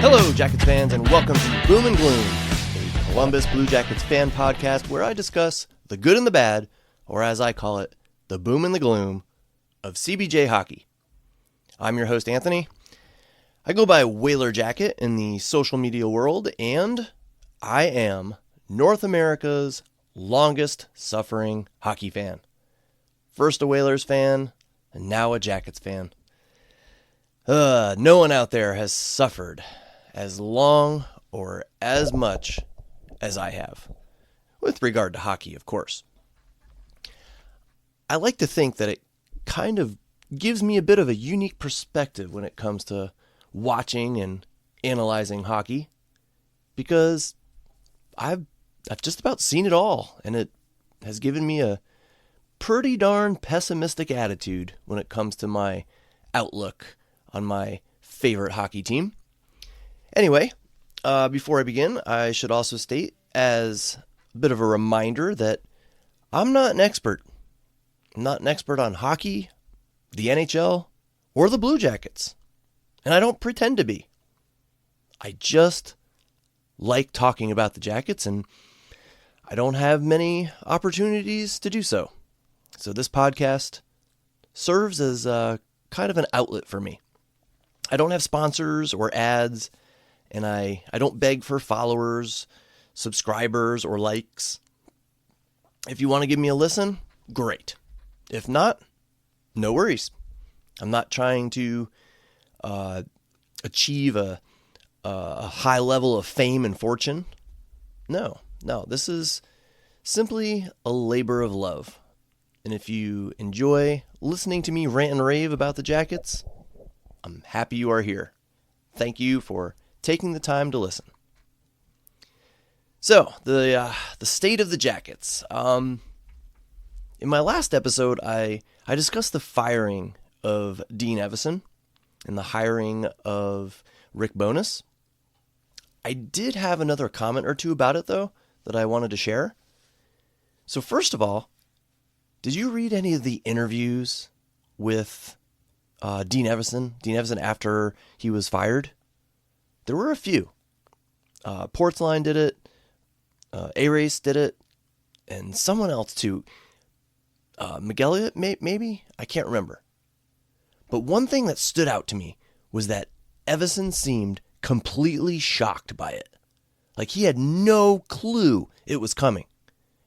Hello, Jackets fans, and welcome to Boom and Gloom, a Columbus Blue Jackets fan podcast where I discuss the good and the bad, or as I call it, the boom and the gloom of CBJ hockey. I'm your host, Anthony. I go by Whaler Jacket in the social media world, and I am North America's longest suffering hockey fan. First a Whalers fan, and now a Jackets fan. No one out there has suffered as long or as much as I have, with regard to hockey, of course. I like to think that it kind of gives me a bit of a unique perspective when it comes to watching and analyzing hockey, because I've just about seen it all, and it has given me a pretty darn pessimistic attitude when it comes to my outlook on my favorite hockey team. Anyway, before I begin, I should also state as a bit of a reminder that I'm not an expert. I'm not an expert on hockey, the NHL, or the Blue Jackets. And I don't pretend to be. I just like talking about the Jackets, and I don't have many opportunities to do so. So this podcast serves as kind of an outlet for me. I don't have sponsors or ads, and I don't beg for followers, subscribers, or likes. If you want to give me a listen, great. If not, no worries. I'm not trying to achieve a high level of fame and fortune. No, this is simply a labor of love. And if you enjoy listening to me rant and rave about the Jackets, I'm happy you are here. Thank you for taking the time to listen. So, the state of the Jackets. In my last episode, I discussed the firing of Dean Evason and the hiring of Rick Bowness. I did have another comment or two about it, though, that I wanted to share. So first of all, did you read any of the interviews with Dean Evason? Dean Evason after he was fired? There were a few. Portsline did it. A-Race did it. And someone else too. Miguel, maybe? I can't remember. But one thing that stood out to me was that Evason seemed completely shocked by it. Like he had no clue it was coming.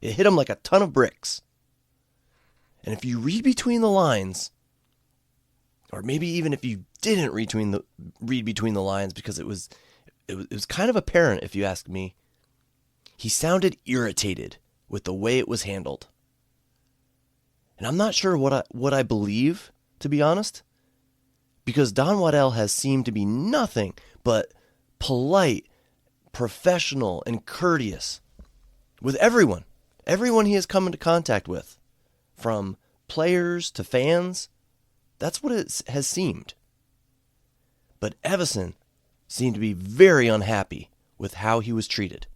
It hit him like a ton of bricks. And if you read between the lines, or maybe even if you didn't read between the lines, because it was kind of apparent, if you ask me, he sounded irritated with the way it was handled. And I'm not sure what I believe, to be honest, because Don Waddell has seemed to be nothing but polite, professional, and courteous with everyone he has come into contact with, from players to fans. That's what it has seemed. But Evason seemed to be very unhappy with how he was treated.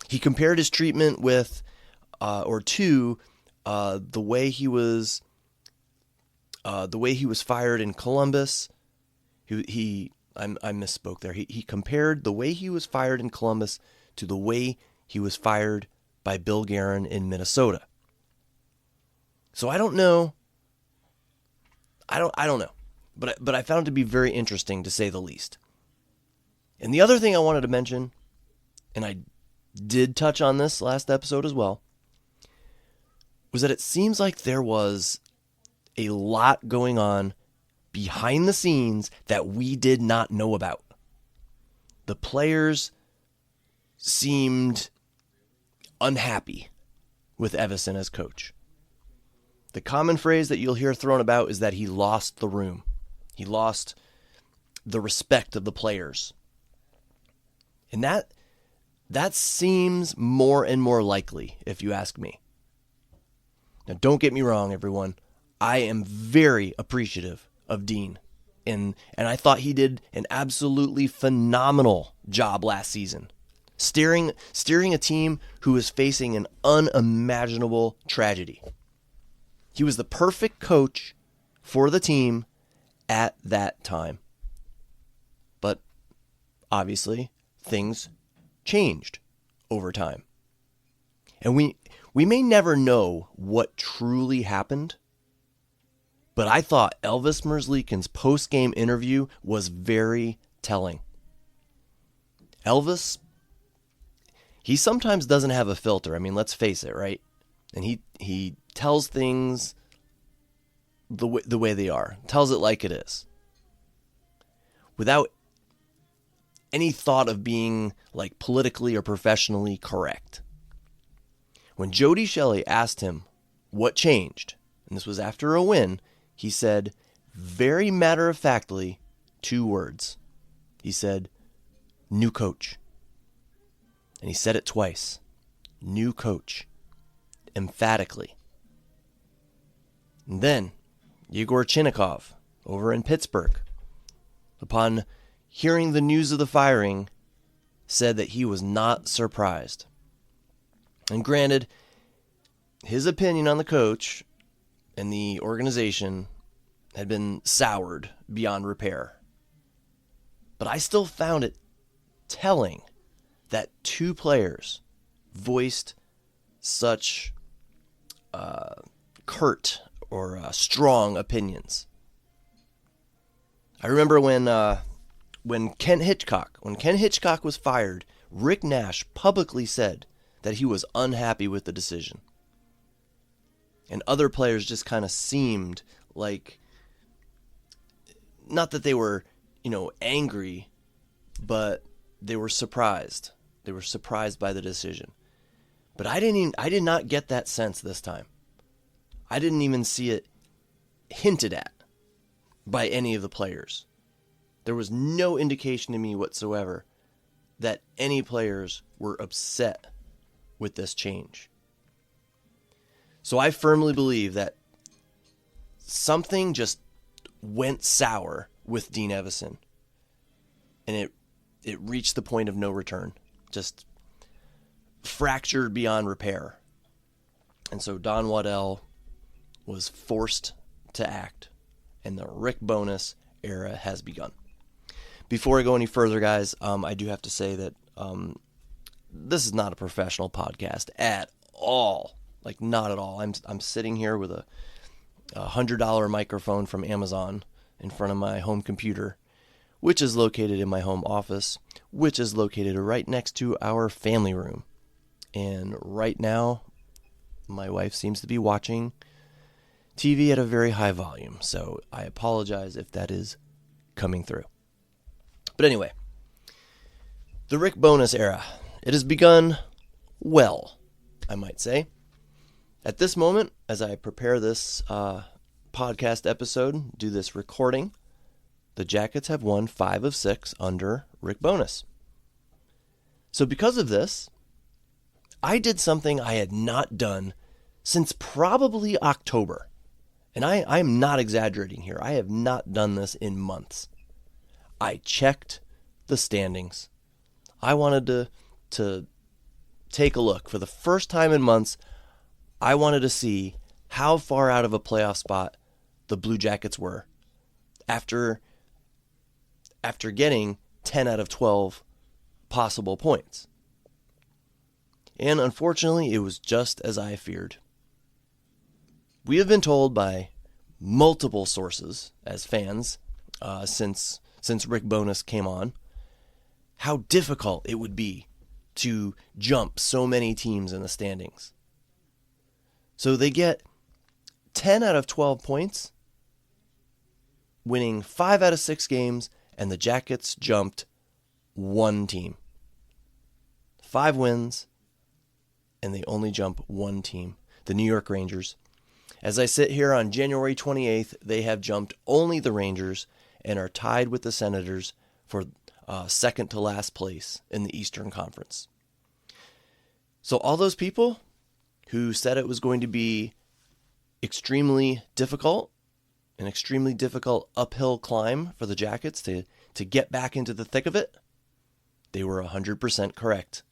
He compared his treatment with, the way he was fired in Columbus. I misspoke there. He compared the way he was fired in Columbus to the way he was fired by Bill Guerin in Minnesota. So I don't know. I don't know. But I found it to be very interesting, to say the least. And the other thing I wanted to mention, and I did touch on this last episode as well, was that it seems like there was a lot going on behind the scenes that we did not know about. The players seemed unhappy with Evason as coach. The common phrase that you'll hear thrown about is that he lost the room. He lost the respect of the players. And that seems more and more likely, if you ask me. Now, don't get me wrong, everyone. I am very appreciative of Dean. And I thought he did an absolutely phenomenal job last season, steering a team who was facing an unimaginable tragedy. He was the perfect coach for the team at that time. But obviously, things changed over time. And we may never know what truly happened, but I thought Elvis Merzlikins' post-game interview was very telling. Elvis, he sometimes doesn't have a filter. I mean, let's face it, right? And he tells things the way they are. Tells it like it is. Without any thought of being like politically or professionally correct. When Jody Shelley asked him what changed, and this was after a win, he said, very matter-of-factly, 2 words. He said, new coach. And he said it twice. New coach. Emphatically. And then, Yegor Chinnikov, over in Pittsburgh, upon hearing the news of the firing, said that he was not surprised. And granted, his opinion on the coach and the organization had been soured beyond repair. But I still found it telling that 2 players voiced such curt or strong opinions. I remember when Ken Hitchcock was fired, Rick Nash publicly said that he was unhappy with the decision. And other players just kind of seemed like, not that they were, angry, but they were surprised. They were surprised by the decision. But I did not get that sense this time. I didn't even see it hinted at by any of the players. There was no indication to me whatsoever that any players were upset with this change. So I firmly believe that something just went sour with Dean Evason. And it reached the point of no return. Just fractured beyond repair. And so Don Waddell was forced to act. And the Rick Bowness era has begun. Before I go any further, guys, I do have to say that this is not a professional podcast at all. Like, not at all. I'm sitting here with a $100 microphone from Amazon in front of my home computer, which is located in my home office, which is located right next to our family room. And right now, my wife seems to be watching TV at a very high volume, so I apologize if that is coming through. But anyway, the Rick Bowness era, it has begun well, I might say. At this moment, as I prepare this podcast episode, do this recording, the Jackets have won 5 of 6 under Rick Bowness. So because of this, I did something I had not done since probably October. And I'm not exaggerating here. I have not done this in months. I checked the standings. I wanted to take a look. For the first time in months, I wanted to see how far out of a playoff spot the Blue Jackets were after getting 10 out of 12 possible points. And unfortunately, it was just as I feared. We have been told by multiple sources as fans since Rick Bowness came on how difficult it would be to jump so many teams in the standings. So they get 10 out of 12 points, winning 5 out of 6 games, and the Jackets jumped 1 team. 5 wins, and they only jump 1 team, the New York Rangers. As I sit here on January 28th, they have jumped only the Rangers and are tied with the Senators for second to last place in the Eastern Conference. So all those people who said it was going to be extremely difficult, an extremely difficult uphill climb for the Jackets to get back into the thick of it, they were 100% correct.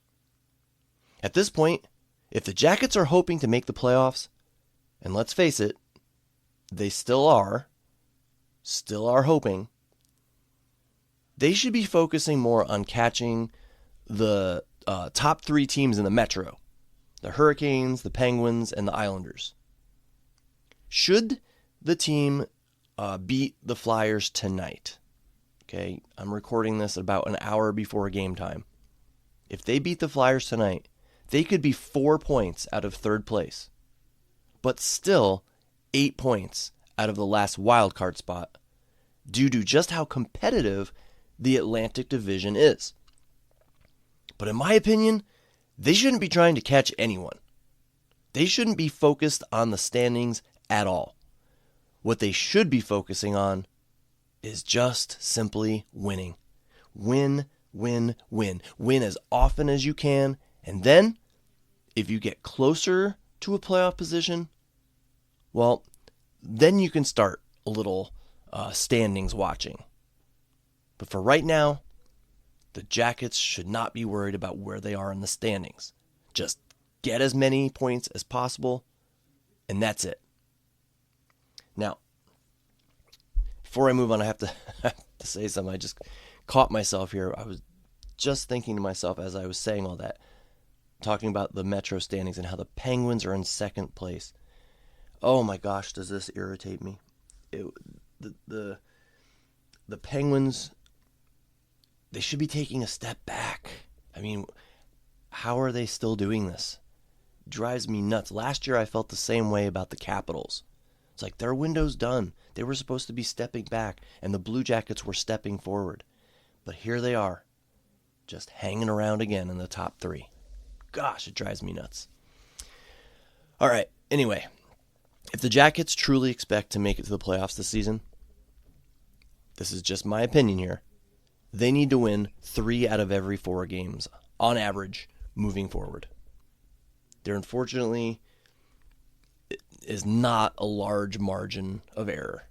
At this point, if the Jackets are hoping to make the playoffs, and let's face it, they still are hoping, They should be focusing more on catching the top 3 teams in the Metro, the Hurricanes, the Penguins, and the Islanders. Should the team beat the Flyers tonight, okay, I'm recording this about an hour before game time. If they beat the Flyers tonight, they could be 4 points out of third place, but still 8 points out of the last wild card spot due to just how competitive the Atlantic Division is. But in my opinion, they shouldn't be trying to catch anyone. They shouldn't be focused on the standings at all. What they should be focusing on is just simply winning. Win, win, win. Win as often as you can, and then, if you get closer to a playoff position, well, then you can start a little standings watching. But for right now, the Jackets should not be worried about where they are in the standings. Just get as many points as possible, and that's it. Now, before I move on, I have to say something. I just caught myself here. I was just thinking to myself as I was saying all that, talking about the Metro standings and how the Penguins are in second place. Oh my gosh, does this irritate me? The Penguins, they should be taking a step back. I mean, how are they still doing this? It drives me nuts. Last year I felt the same way about the Capitals. It's like their window's done. They were supposed to be stepping back, and the Blue Jackets were stepping forward. But here they are, just hanging around again in the top 3. Gosh, it drives me nuts. All right, anyway, if the Jackets truly expect to make it to the playoffs this season, this is just my opinion here, they need to win 3 out of every 4 games, on average, moving forward. There, unfortunately, is not a large margin of error,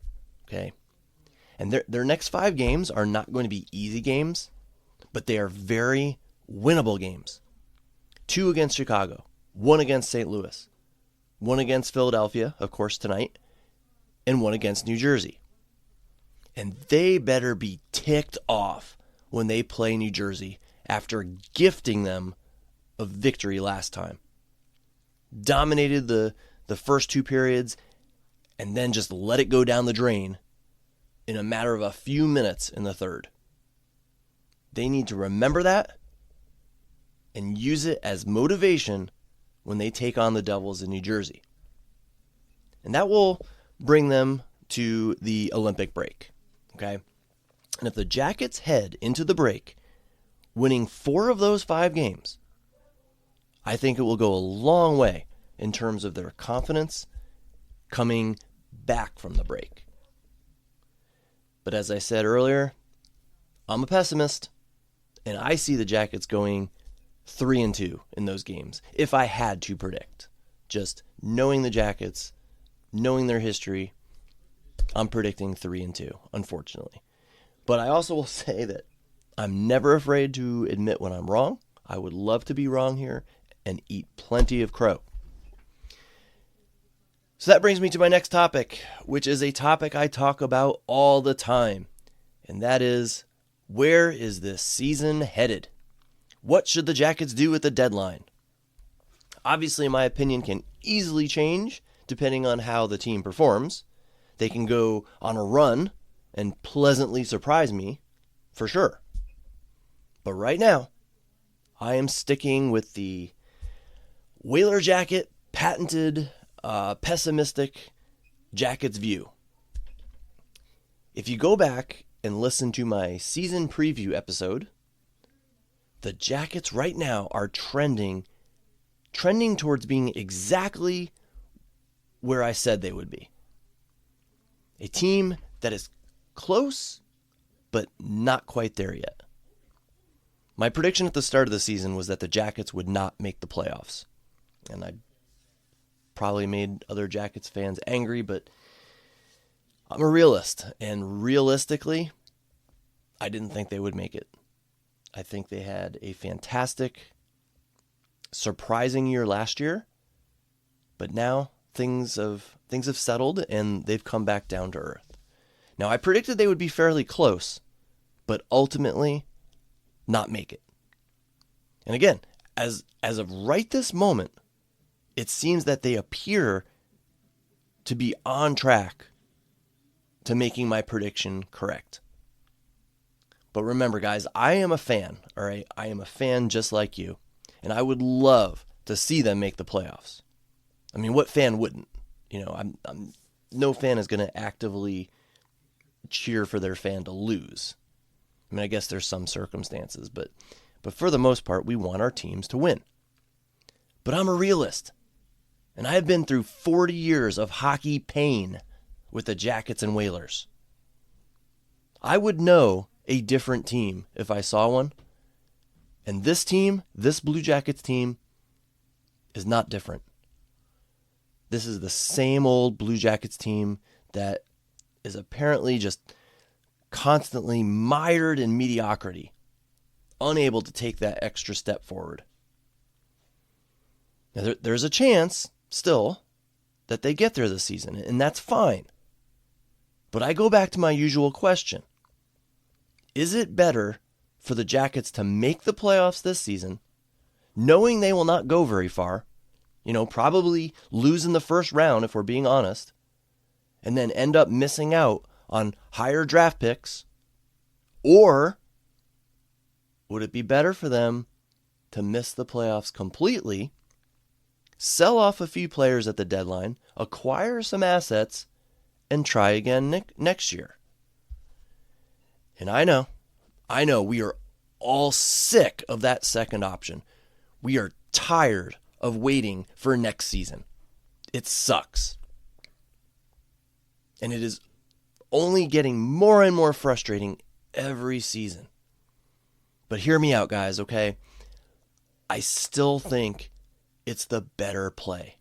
okay? And their next 5 games are not going to be easy games, but they are very winnable games. 2 against Chicago, 1 against St. Louis, 1 against Philadelphia, of course, tonight, and 1 against New Jersey. And they better be ticked off when they play New Jersey after gifting them a victory last time. Dominated the first 2 periods and then just let it go down the drain in a matter of a few minutes in the third. They need to remember that and use it as motivation when they take on the Devils in New Jersey. And that will bring them to the Olympic break. Okay? And if the Jackets head into the break winning 4 of those 5 games, I think it will go a long way in terms of their confidence coming back from the break. But as I said earlier, I'm a pessimist, and I see the Jackets going 3-2 in those games, if I had to predict. Just knowing the Jackets, knowing their history, I'm predicting 3-2, unfortunately. But I also will say that I'm never afraid to admit when I'm wrong. I would love to be wrong here and eat plenty of crow. So that brings me to my next topic, which is a topic I talk about all the time. And that is, where is this season headed? What should the Jackets do at the deadline? Obviously, my opinion can easily change depending on how the team performs. They can go on a run and pleasantly surprise me, for sure. But right now, I am sticking with the Whaler Jacket patented pessimistic Jackets view. If you go back and listen to my season preview episode, the Jackets right now are trending towards being exactly where I said they would be. A team that is close, but not quite there yet. My prediction at the start of the season was that the Jackets would not make the playoffs. And I probably made other Jackets fans angry, but I'm a realist. And realistically, I didn't think they would make it. I think they had a fantastic, surprising year last year. But now things have settled and they've come back down to earth. Now, I predicted they would be fairly close, but ultimately not make it. And again, as of right this moment, it seems that they appear to be on track to making my prediction correct. But remember, guys, I am a fan, all right? I am a fan just like you, and I would love to see them make the playoffs. I mean, what fan wouldn't? You know, I'm no fan is going to actively cheer for their fan to lose. I mean, I guess there's some circumstances, but for the most part, we want our teams to win. But I'm a realist, and I have been through 40 years of hockey pain with the Jackets and Whalers. I would know a different team if I saw one, and this team, this Blue Jackets team, is not different. This is the same old Blue Jackets team that is apparently just constantly mired in mediocrity, unable to take that extra step forward. Now, there's a chance still that they get there this season, and that's fine. But I go back to my usual question. Is it better for the Jackets to make the playoffs this season, knowing they will not go very far, probably lose in the first round if we're being honest, and then end up missing out on higher draft picks? Or would it be better for them to miss the playoffs completely, sell off a few players at the deadline, acquire some assets, and try again next year? And I know we are all sick of that second option. We are tired of waiting for next season. It sucks. And it is only getting more and more frustrating every season. But hear me out, guys, okay? I still think it's the better play.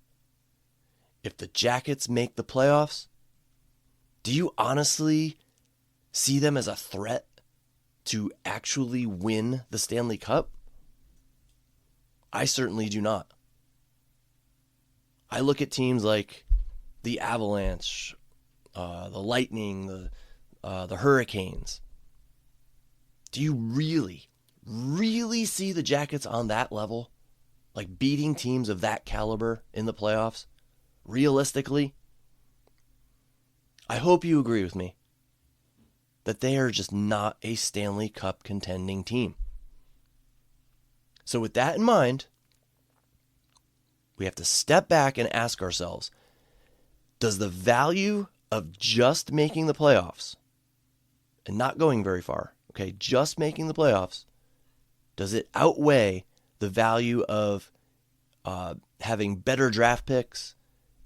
If the Jackets make the playoffs, do you honestly see them as a threat to actually win the Stanley Cup? I certainly do not. I look at teams like the Avalanche, the Lightning, the Hurricanes. Do you really see the Jackets on that level? Like beating teams of that caliber in the playoffs? Realistically? I hope you agree with me that they are just not a Stanley Cup contending team. So with that in mind, we have to step back and ask ourselves, does the value of just making the playoffs and not going very far, okay, just making the playoffs, does it outweigh the value of having better draft picks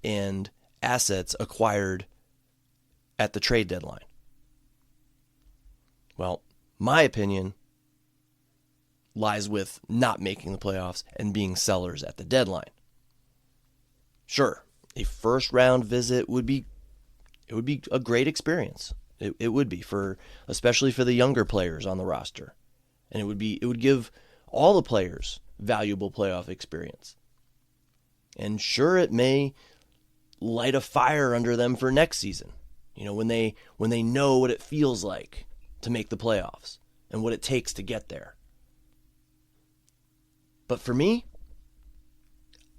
and assets acquired at the trade deadline? Well, my opinion lies with not making the playoffs and being sellers at the deadline. Sure, a first round visit would be a great experience. It would be especially for the younger players on the roster. And it would give all the players valuable playoff experience. And sure, it may light a fire under them for next season. When they know what it feels like to make the playoffs and what it takes to get there. But for me,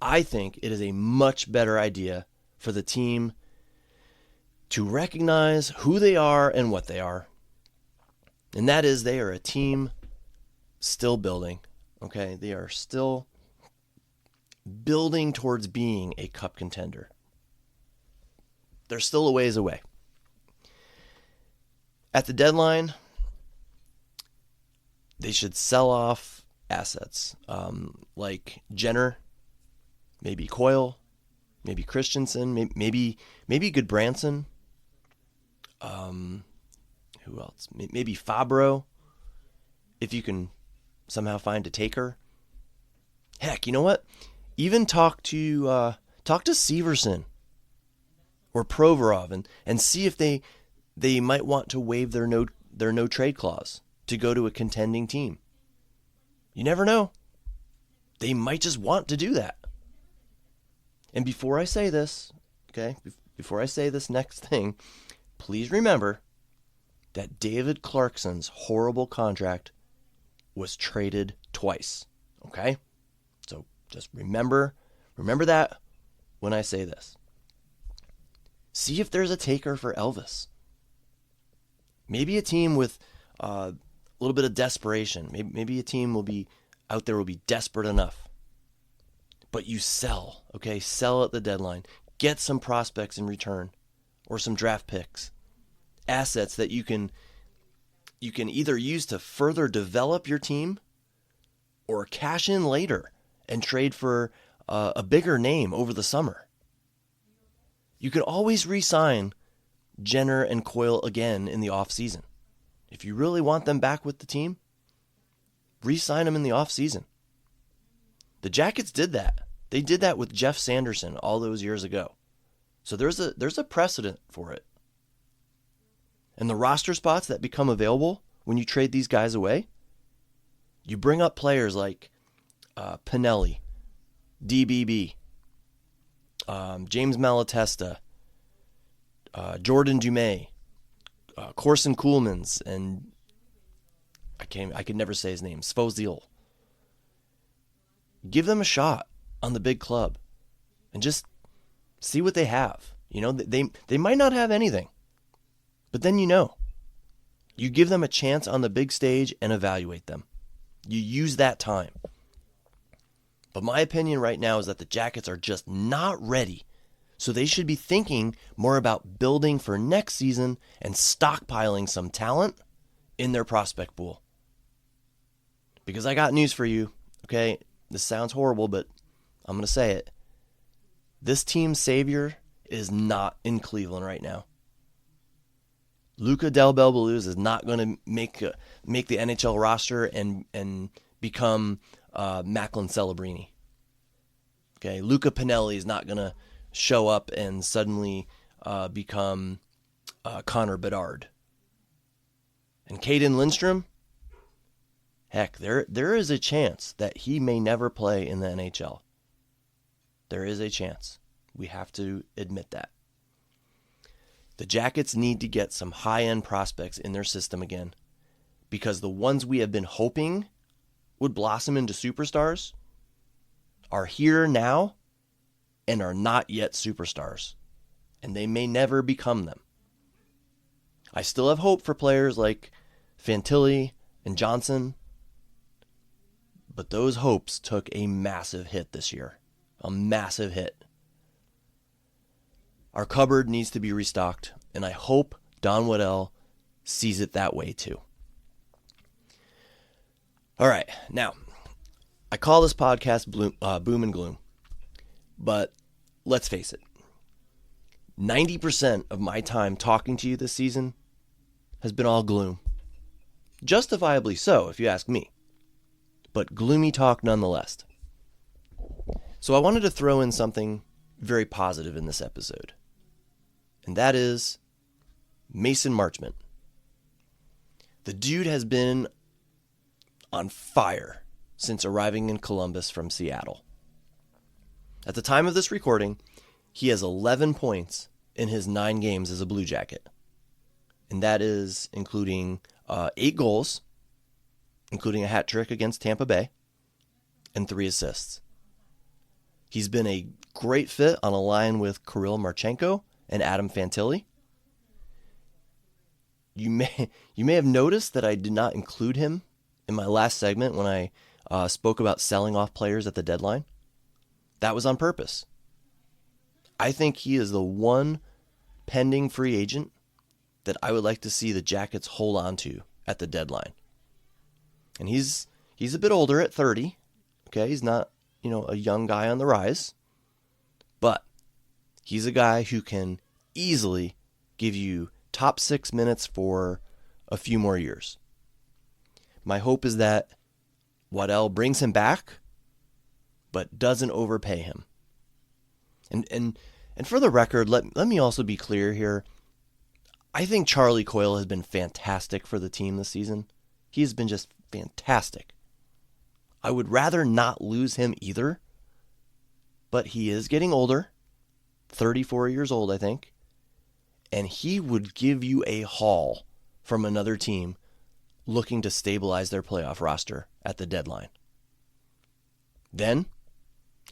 I think it is a much better idea for the team to recognize who they are and what they are. And that is, they are a team still building, okay? They are still building towards being a cup contender. They're still a ways away. At the deadline, they should sell off assets like Jenner, maybe Coyle, maybe Christensen, maybe Goodbranson. Who else? Maybe Fabro, if you can somehow find a taker. Heck, you know what? Even talk to Severson or Provorov and see if they might want to waive their no trade clause to go to a contending team. You never know. They might just want to do that. And before I say this, okay, before I say this next thing, please remember that David Clarkson's horrible contract was traded twice. Okay? So just remember that when I say this. See if there's a taker for Elvis. Maybe a team with a little bit of desperation. Maybe a team will be desperate enough. But you sell, okay? Sell at the deadline. Get some prospects in return or some draft picks. Assets that you can either use to further develop your team or cash in later and trade for a bigger name over the summer. You can always re-sign Jenner and Coyle again in the offseason. If you really want them back with the team, re-sign them in the offseason. The Jackets did that. They did that with Jeff Sanderson all those years ago. So there's a precedent for it. And the roster spots that become available when you trade these guys away, you bring up players like Pinelli, DBB, James Malatesta, Jordan Dumais, Corson Kuhlmans, and I could never say his name, Svozil. Give them a shot on the big club and just see what they have. You know, they might not have anything, but then you give them a chance on the big stage and evaluate them. You use that time. But my opinion right now is that the Jackets are just not ready. So they should be thinking more about building for next season and stockpiling some talent in their prospect pool. Because I got news for you, okay? This sounds horrible, but I'm going to say it. This team's savior is not in Cleveland right now. Luca Del Belbaluz is not going to make the NHL roster and become Macklin Celebrini. Okay, Luca Pinelli is not going to show up and suddenly become Connor Bedard. And Caden Lindstrom, heck, there is a chance that he may never play in the NHL. There is a chance. We have to admit that. The Jackets need to get some high-end prospects in their system again, because the ones we have been hoping would blossom into superstars are here now and are not yet superstars, and they may never become them. I still have hope for players like Fantilli and Johnson, but those hopes took a massive hit this year. A massive hit. Our cupboard needs to be restocked, and I hope Don Waddell sees it that way too. All right, now, I call this podcast Boom and Gloom, but let's face it, 90% of my time talking to you this season has been all gloom. Justifiably so, if you ask me, but gloomy talk nonetheless. So I wanted to throw in something very positive in this episode, and that is Mason Marchment. The dude has been on fire since arriving in Columbus from Seattle. At the time of this recording, he has 11 points in his 9 games as a Blue Jacket, and that is including 8 goals, including a hat trick against Tampa Bay, and 3 assists. He's been a great fit on a line with Kirill Marchenko and Adam Fantilli. You may have noticed that I did not include him in my last segment when I spoke about selling off players at the deadline. That was on purpose. I think he is the one pending free agent that I would like to see the Jackets hold on to at the deadline. And he's a bit older at 30. Okay, he's not, a young guy on the rise. But he's a guy who can easily give you top 6 minutes for a few more years. My hope is that Waddell brings him back, but doesn't overpay him. And for the record, let me also be clear here. I think Charlie Coyle has been fantastic for the team this season. He has been just fantastic. I would rather not lose him either, but he is getting older, 34 years old, I think, and he would give you a haul from another team looking to stabilize their playoff roster at the deadline. Then,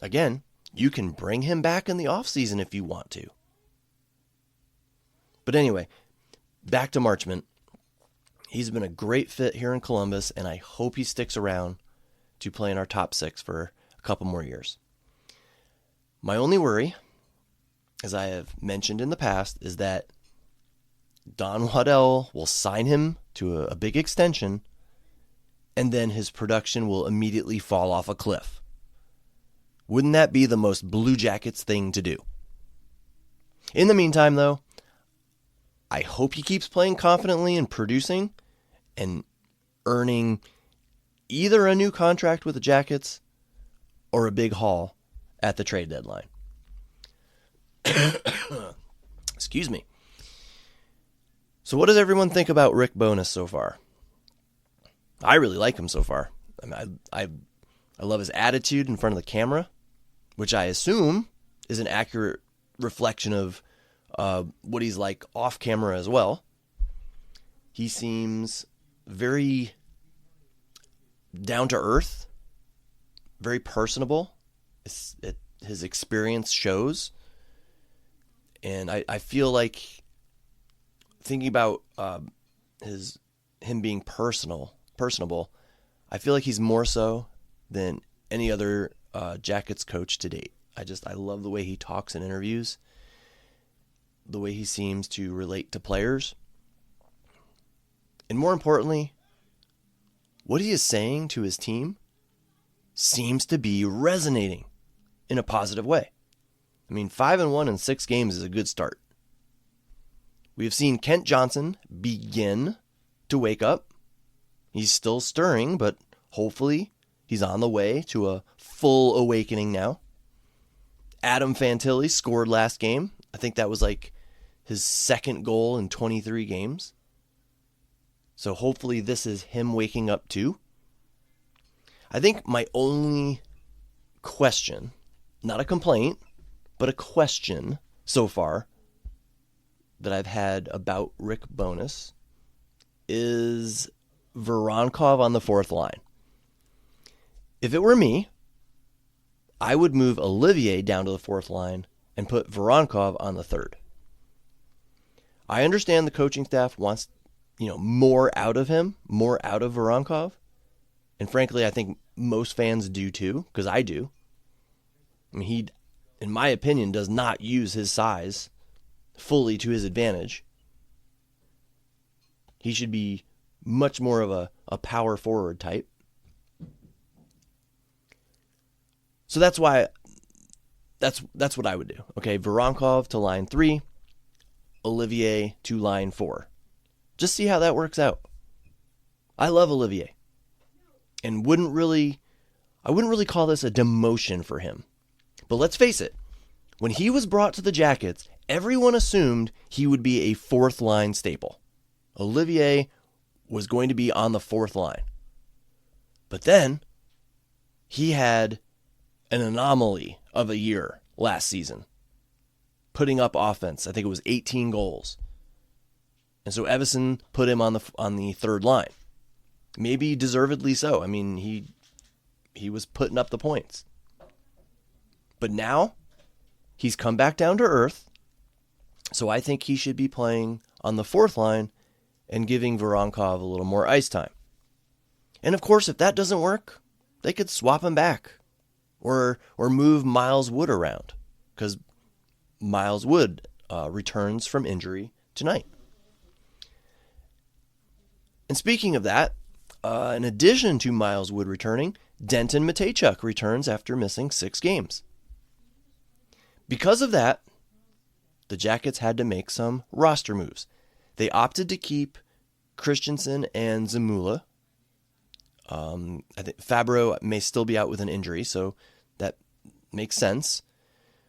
again, you can bring him back in the offseason if you want to. But anyway, back to Marchment. He's been a great fit here in Columbus, and I hope he sticks around to play in our top 6 for a couple more years. My only worry, as I have mentioned in the past, is that Don Waddell will sign him to a big extension, and then his production will immediately fall off a cliff. Wouldn't that be the most Blue Jackets thing to do? In the meantime, though, I hope he keeps playing confidently and producing and earning either a new contract with the Jackets or a big haul at the trade deadline. Excuse me. So what does everyone think about Rick Bowness so far? I really like him so far. I love his attitude in front of the camera, which I assume is an accurate reflection of what he's like off camera as well. He seems very down to earth, very personable. His experience shows. And I feel like thinking about him being personable, I feel like he's more so than any other Jackets coach to date. I love the way he talks in interviews, the way he seems to relate to players, and more importantly, what he is saying to his team seems to be resonating in a positive way. 5-1 in 6 games is a good start. We have seen Kent Johnson begin to wake up. He's still stirring, but hopefully he's on the way to a full awakening now. Adam Fantilli scored last game. I think that was like his second goal in 23 games. So hopefully this is him waking up too. I think my only question, not a complaint, but a question so far that I've had about Rick Bowness is Voronkov on the 4th line. If it were me, I would move Olivier down to the 4th line and put Voronkov on the 3rd. I understand the coaching staff wants, more out of him, more out of Voronkov. And frankly, I think most fans do too, because I do. He, in my opinion, does not use his size fully to his advantage. He should be much more of a power forward type. So that's why that's what I would do. Okay, Voronkov to line 3, Olivier to line 4. Just see how that works out. I love Olivier. And I wouldn't really call this a demotion for him. But let's face it, when he was brought to the Jackets, everyone assumed he would be a 4th line staple. Olivier was going to be on the 4th line. But then he had an anomaly of a year last season, putting up offense. I think it was 18 goals. And so Evason put him on the 3rd line. Maybe deservedly so. He was putting up the points. But now he's come back down to earth. So I think he should be playing on the 4th line and giving Voronkov a little more ice time. And of course, if that doesn't work, they could swap him back or move Miles Wood around, because Miles Wood returns from injury tonight. And speaking of that, in addition to Miles Wood returning, Denton Mateychuk returns after missing 6 games. Because of that, the Jackets had to make some roster moves. They opted to keep Christensen and Zamula. I think Fabro may still be out with an injury, so that makes sense.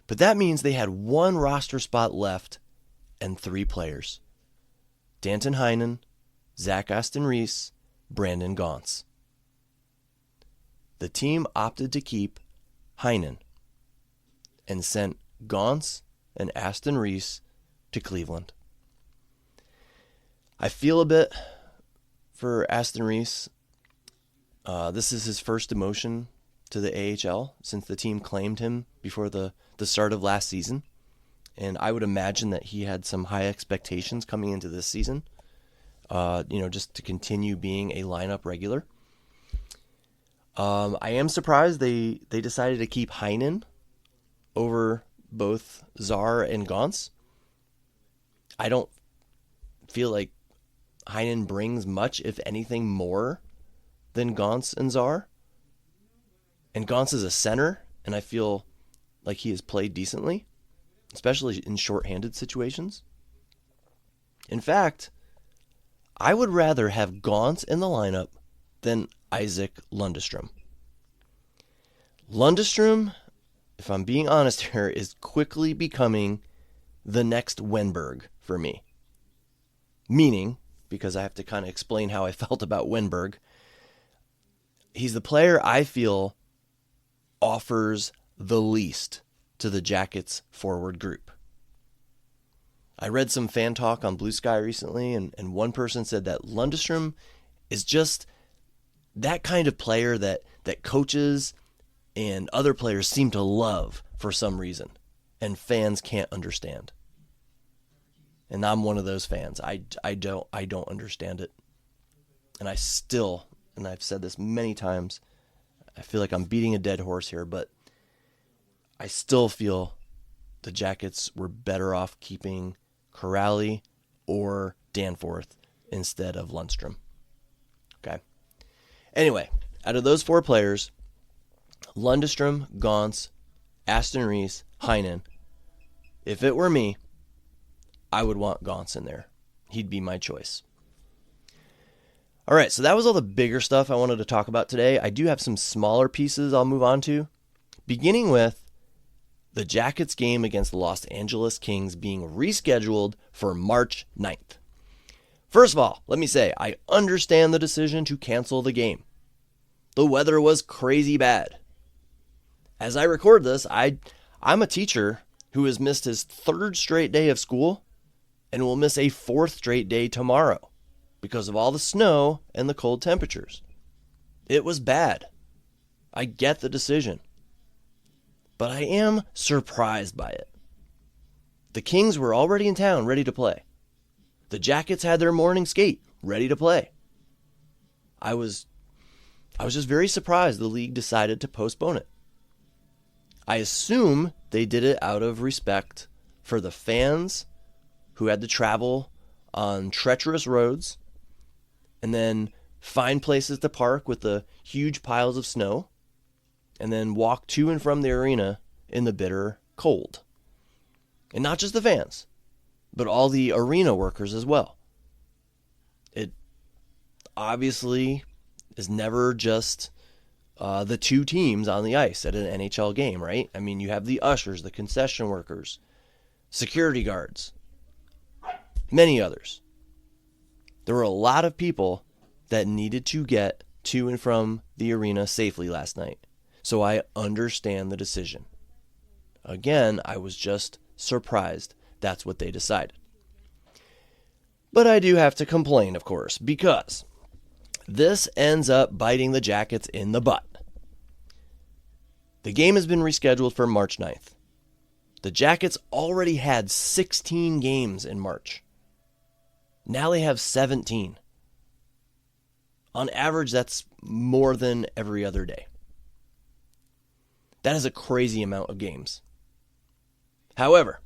But that means they had 1 roster spot left and 3 players: Danton Heinen, Zach Aston Reese, Brandon Gaunce. The team opted to keep Heinen and sent Gaunce and Aston Reese to Cleveland. I feel a bit for Aston Reese. This is his first demotion to the AHL since the team claimed him before the start of last season. And I would imagine that he had some high expectations coming into this season, just to continue being a lineup regular. I am surprised they decided to keep Heinen over both Czar and Gauntz. I don't feel like Heinen brings much, if anything, more than Gauntz and Czar. And Gauntz is a center, and I feel like he has played decently, especially in shorthanded situations. In fact, I would rather have Gauntz in the lineup than Isaac Lundestrom. Lundestrom, if I'm being honest here, is quickly becoming the next Wenberg for me. Meaning, because I have to kind of explain how I felt about Wenberg, he's the player I feel offers the least to the Jackets forward group. I read some fan talk on Blue Sky recently, and one person said that Lundestrom is just that kind of player that coaches and other players seem to love for some reason, and fans can't understand. And I'm one of those fans. I don't understand it. And I've said this many times, I feel like I'm beating a dead horse here, but I still feel the Jackets were better off keeping Corrali or Danforth instead of Lundstrom. Okay. Anyway, out of those four players, Lundestrom, Gauntz, Aston Reese, Heinen, if it were me, I would want Gauntz in there. He'd be my choice. All right, so that was all the bigger stuff I wanted to talk about today. I do have some smaller pieces I'll move on to, beginning with the Jackets game against the Los Angeles Kings being rescheduled for March 9th. First of all, let me say, I understand the decision to cancel the game. The weather was crazy bad. As I record this, I'm a teacher who has missed his third straight day of school and will miss a fourth straight day tomorrow because of all the snow and the cold temperatures. It was bad. I get the decision. But I am surprised by it. The Kings were already in town, ready to play. The Jackets had their morning skate, ready to play. I was just very surprised the league decided to postpone it. I assume they did it out of respect for the fans who had to travel on treacherous roads and then find places to park with the huge piles of snow and then walk to and from the arena in the bitter cold. And not just the fans, but all the arena workers as well. It obviously is never just the two teams on the ice at an NHL game, right? I mean, you have the ushers, the concession workers, security guards, many others. There were a lot of people that needed to get to and from the arena safely last night. So I understand the decision. Again, I was just surprised that's what they decided. But I do have to complain, of course, because this ends up biting the Jackets in the butt. The game has been rescheduled for March 9th. The Jackets already had 16 games in March. Now they have 17. On average, that's more than every other day. That is a crazy amount of games. However,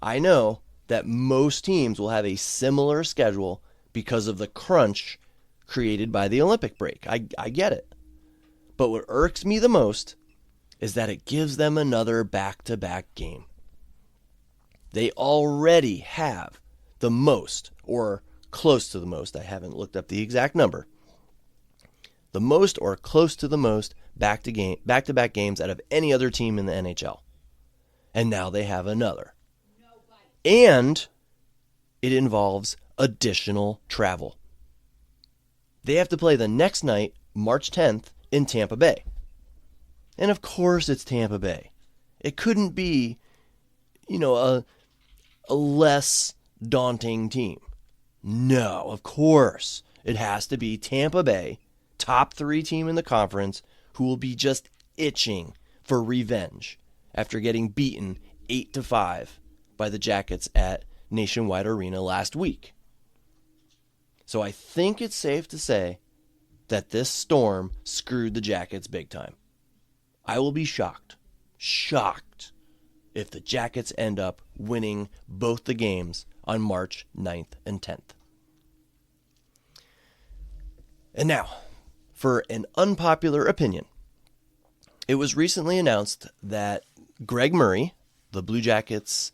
I know that most teams will have a similar schedule because of the crunch created by the Olympic break. I get it. But what irks me the most is that it gives them another back-to-back game. They already have the most, or close to the most, I haven't looked up the exact number, the most or close to the most back-to-back games out of any other team in the NHL. And now they have another. And it involves additional travel. They have to play the next night, March 10th, in Tampa Bay. And of course it's Tampa Bay. It couldn't be, a less daunting team. No, of course. It has to be Tampa Bay, top 3 team in the conference, who will be just itching for revenge after getting beaten 8-5 by the Jackets at Nationwide Arena last week. So I think it's safe to say that this storm screwed the Jackets big time. I will be shocked if the Jackets end up winning both the games on March 9th and 10th. And now, for an unpopular opinion. It was recently announced that Greg Murray, the Blue Jackets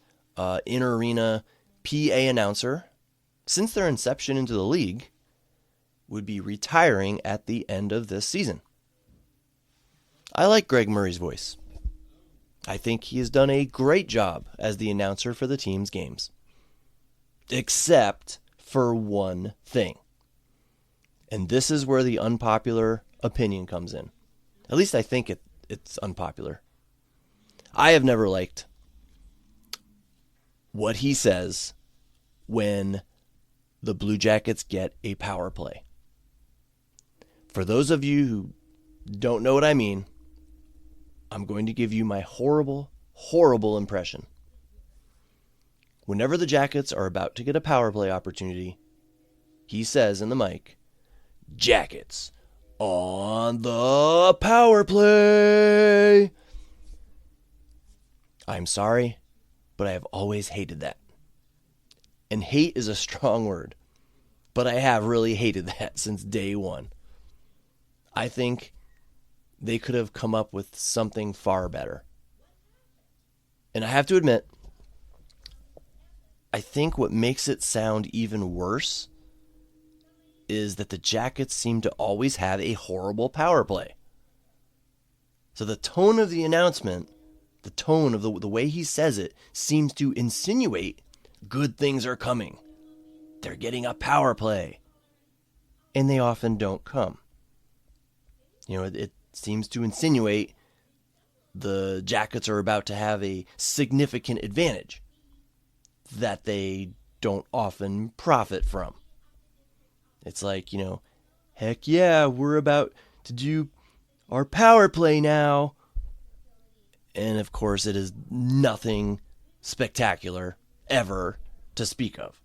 in-arena PA announcer, since their inception into the league, would be retiring at the end of this season. I like Greg Murray's voice. I think he has done a great job as the announcer for the team's games. Except for one thing. And this is where the unpopular opinion comes in. At least I think it's unpopular. I have never liked what he says when the Blue Jackets get a power play. For those of you who don't know what I mean, I'm going to give you my horrible, horrible impression. Whenever the Jackets are about to get a power play opportunity, he says in the mic, "Jackets on the power play." I'm sorry, but I have always hated that. And hate is a strong word, but I have really hated that since day one. I think they could have come up with something far better. And I have to admit, I think what makes it sound even worse is that the Jackets seem to always have a horrible power play. So the tone of the announcement, the tone of the way he says it, seems to insinuate good things are coming. They're getting a power play. And they often don't come. You know, it seems to insinuate the Jackets are about to have a significant advantage that they don't often profit from. It's like, you know, heck yeah, we're about to do our power play now. And of course, it is nothing spectacular ever to speak of.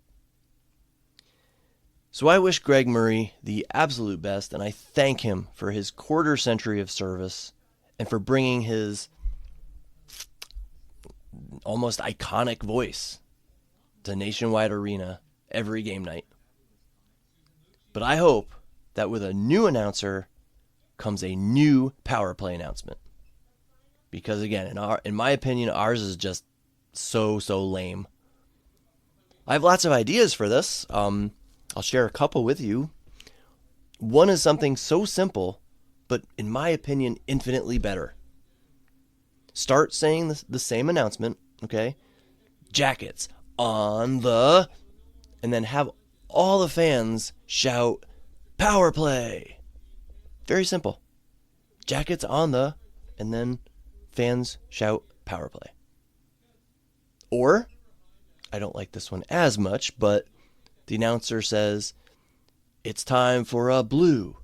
So I wish Greg Murray the absolute best, and I thank him for his quarter century of service and for bringing his almost iconic voice to Nationwide Arena every game night. But I hope that with a new announcer comes a new power play announcement. Because again, in my opinion, ours is just so lame. I have lots of ideas for this. I'll share a couple with you. One is something so simple, but in my opinion, infinitely better. Start saying the same announcement, okay? Jackets on the... And then have all the fans shout, "Power play!" Very simple. Jackets on the... And then fans shout, "Power play." Or, I don't like this one as much, but the announcer says, "It's time for a blue."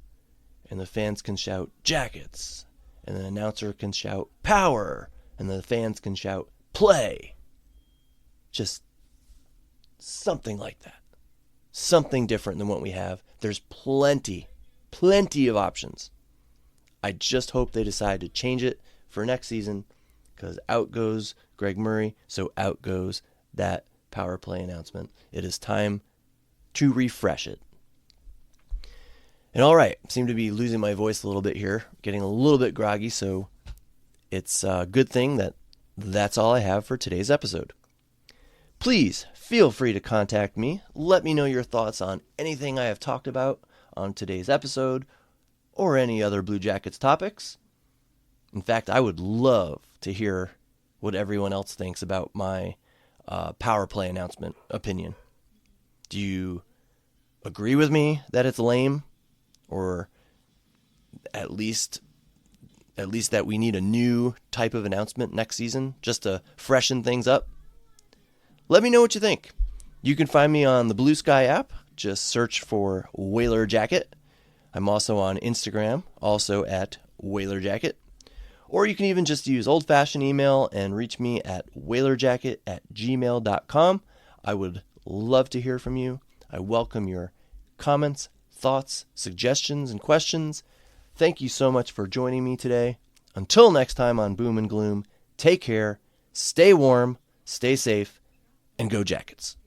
And the fans can shout, "Jackets." And the announcer can shout, "Power." And the fans can shout, "Play." Just something like that. Something different than what we have. There's plenty of options. I just hope they decide to change it for next season, because out goes Greg Murray, so out goes that power play announcement. It is time to refresh it. And all right, seem to be losing my voice a little bit here, getting a little bit groggy, so it's a good thing that that's all I have for today's episode. Please feel free to contact me. Let me know your thoughts on anything I have talked about on today's episode or any other Blue Jackets topics. In fact, I would love to hear what everyone else thinks about my power play announcement opinion. Do you agree with me that it's lame? Or at least that we need a new type of announcement next season just to freshen things up? Let me know what you think. You can find me on the Blue Sky app, just search for Whaler Jacket. I'm also on Instagram, also at Whaler Jacket. Or you can even just use old-fashioned email and reach me at whalerjacket@gmail.com. I would love to hear from you. I welcome your comments, thoughts, suggestions, and questions. Thank you so much for joining me today. Until next time on Boom and Gloom, take care, stay warm, stay safe, and go Jackets.